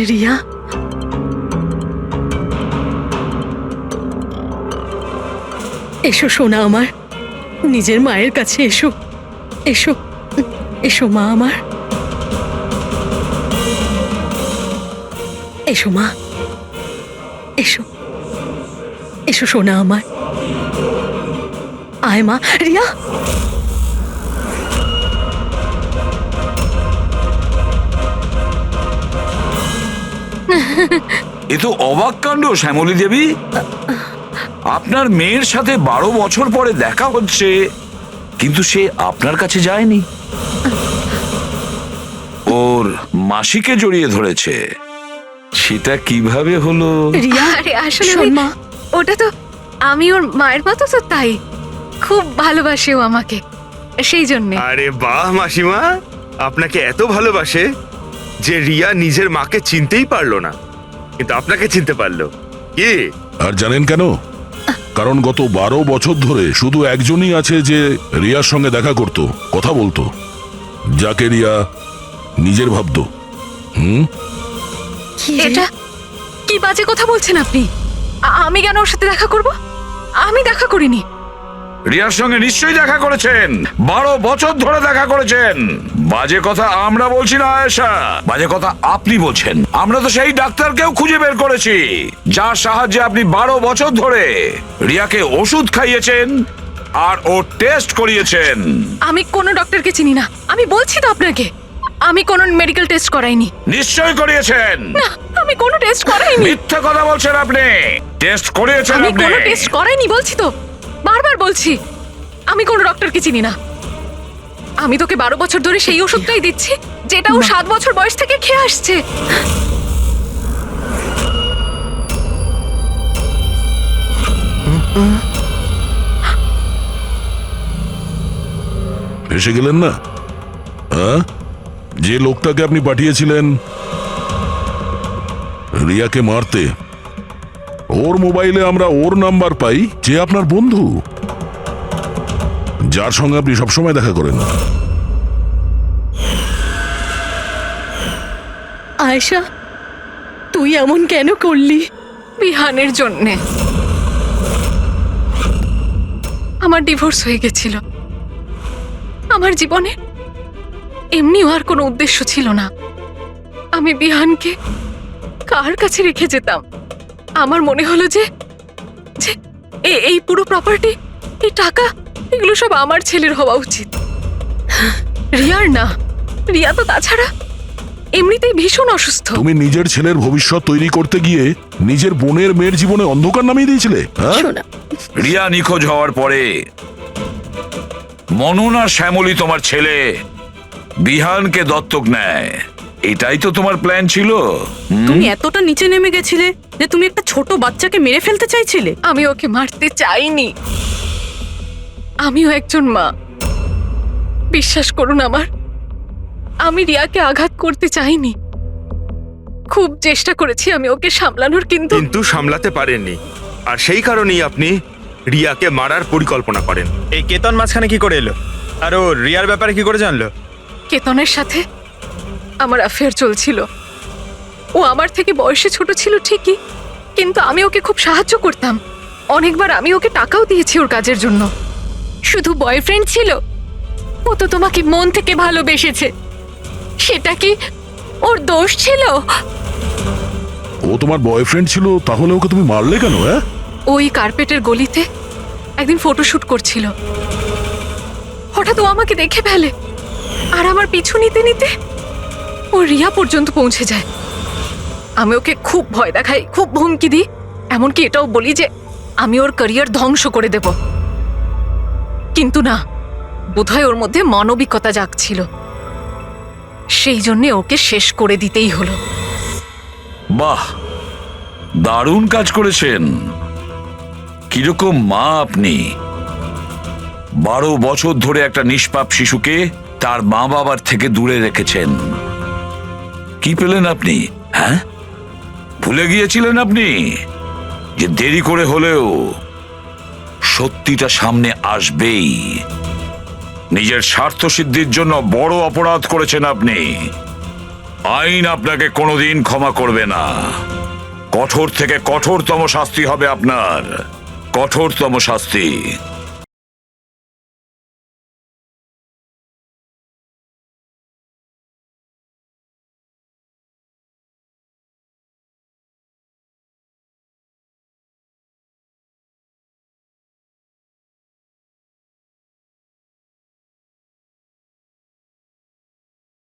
Speaker 8: রিয়া, এসো সোনা আমার, নিজের মায়ের কাছে এসো, এসো এসো মা আমার, এসো মা, এসো এসো সোনা আমার, আয় মা। রিয়া,
Speaker 9: এ তো অবাক কাণ্ড শ্যামলী দেবী। আপনার মেয়ের সাথে 12 বছর পরে দেখা হচ্ছে, কিন্তু সে আপনার কাছে যায়নি, ওর মাসিকে জড়িয়ে ধরেছে। সেটা কিভাবে হলো?
Speaker 8: রিয়া,
Speaker 4: আরে আসলে
Speaker 8: শোন মা,
Speaker 4: ওটা তো আমি ওর মায়ের মতো, তো তাই
Speaker 5: খুব ভালোবাসে ও আমাকে, সেই জন্যে।
Speaker 7: আরে বাহ মাসিমা, আপনাকে এত ভালোবাসে যে রিয়া নিজের মাকে চিনতেই পারলো না, কিন্তু আপনাকে চিনতে পারলো। কি?
Speaker 6: আর জানেন কেন? কারণ গত 12 বছর ধরে শুধু একজনই আছে যে রিয়ার সঙ্গে দেখা করত, কথা বলতো, যাকে রিয়া নিজের ভাবতো।
Speaker 5: এটা কি বাজে কথা বলছেন আপনি? আমি কেন ওর সাথে দেখা করব? আমি দেখা করিনি।
Speaker 9: রিয়ার সঙ্গে নিশ্চয়ই দেখা করেছেন, 12 বছর ধরে দেখা করেছেন। বাজে কথা আমরা বলছি না আয়েশা, বাজে কথা আপনি বলছেন। আমরা তো সেই ডাক্তারকেও খুঁজে বের করেছি যার সাহায্যে আপনি 12 বছর ধরে রিয়াকে ওষুধ খাইয়েছেন আর ও টেস্ট করিয়েছেন।
Speaker 5: আমি কোনো ডক্টরকে চিনি না, আমি বলছি তো আপনাকে। আমি কোনো মেডিকেল টেস্ট করাইনি।
Speaker 9: নিশ্চয়ই করিয়েছেন।
Speaker 5: না, আমি কোনো টেস্ট করাইনি।
Speaker 9: মিথ্যা কথা বলছেন আপনি। টেস্ট করিয়েছেন
Speaker 5: আমি
Speaker 9: আপনি।
Speaker 5: কোনো টেস্ট করাইনি বলছি তো, বারবার বলছি। আমি কোনো ডক্টরকে চিনি না। আমি তোকে 12 বছর ধরে সেই ওষুধটাই দিচ্ছি যেটা ও 7 বছর বয়স থেকে খেয়ে আসছে।
Speaker 6: এসে গেলেন না? হ্যাঁ, যে লোকটাকে আপনি পাঠিয়েছিলেন রিয়াকে মারতে, ওর মোবাইলে আমরা ওর নাম্বার পাই, যে আপনার বন্ধু, যার সঙ্গে আপনি সবসময় দেখা করেন।
Speaker 8: আয়েশা, তুই এমন কেন করলি?
Speaker 5: বিহানের জন্যে। আমার ডিভোর্স হয়ে গেছিল। আমার জীবনে এমনিও আর কোনো উদ্দেশ্য ছিল না। আমি বিহানকে কার কাছে রেখে যেতাম? আমার মনে হলো যে যে এই পুরো প্রপার্টি, এই টাকা, এগুলো সব আমার ছেলের হওয়া উচিত, রিয়ার না। রিয়া তো তাছাড়া এমনিতেই ভীষণ অসুস্থ।
Speaker 6: তুমি নিজের ছেলের ভবিষ্যৎ তৈরি করতে গিয়ে নিজের বোনের মেয়ের জীবনে অন্ধকার নামিয়ে দিয়েছিলে।
Speaker 8: শোনা,
Speaker 9: রিয়া নিখোঁজ হওয়ার পরে মনন আর শ্যামলী তোমার ছেলে বিহানকে দত্তক নেয়, এটাই তো তোমার প্ল্যান ছিল।
Speaker 5: তুমি এতটা নিচে নেমে গেছিলে যে তুমি একটা ছোট বাচ্চাকে মেরে ফেলতে চাইছিলে? আমি ওকে মারতে চাইনি। আমিও একজন মা, বিশ্বাস করুন আমার। আমি রিয়াকে আঘাত করতে চাইনি। খুব চেষ্টা করেছি আমি ওকে সামলানোর, কিন্তু
Speaker 7: কিন্তু সামলাতে পারেননি, আর সেই কারণেই আপনি রিয়াকে মারার পরিকল্পনা করেন।
Speaker 14: এই কেতন মাঝখানে কি করে এলো? আর ও রিয়ার ব্যাপারে কি করে জানলো?
Speaker 5: কেতনের সাথে আমার অ্যাফেয়ার চলছিল। ও আমার থেকে বয়সে ছোট ছিল ঠিকই, কিন্তু আমি ওকে খুব সাহায্য করতাম। অনেকবার আমি ওকে টাকাও দিয়েছি ওর কাজের জন্য।
Speaker 4: শুধু বয়ফ্রেন্ড ছিল? ও তো তোমাকে মন থেকে ভালোবেসেছে, সেটা কি ওর দোষ ছিল?
Speaker 6: ও তোমার বয়ফ্রেন্ড ছিল, তাহলে ওকে তুমি মারলে কেন? হ্যাঁ,
Speaker 5: ওই কার্পেটের গলিতে একদিন ফটোশুট করছিল। হঠাৎ ও আমাকে দেখে ফেলে, আর আমার পিছু নিতে নিতে ও রিয়া পর্যন্ত পৌঁছে যায়। আমি ওকে খুব ভয় দেখাই, খুব হুমকি দিই, এমনকি এটাও বলি যে আমি ওর ক্যারিয়ার ধ্বংস করে দেব। কিন্তু না, বোধহয় ওর মধ্যে মানবিকতা জাগছিল, সেই জন্যে ওকে শেষ করে দিতেই হলো।
Speaker 9: বাহ, দারুণ কাজ করেছেন। কিরকম মা আপনি! 12 বছর ধরে একটা নিষ্পাপ শিশুকে তার মা বাবার থেকে দূরে রেখেছেন। কি পেলেন আপনি? হ্যাঁ, ভুলে গিয়েছিলেন আপনি যে দেরি করে হলেও সত্যিটা সামনে আসবেই। নিজের স্বার্থ সিদ্ধির জন্য বড় অপরাধ করেছেন আপনি। আইন আপনাকে কোনোদিন ক্ষমা করবে না। কঠোর থেকে কঠোরতম শাস্তি হবে আপনার, কঠোরতম শাস্তি।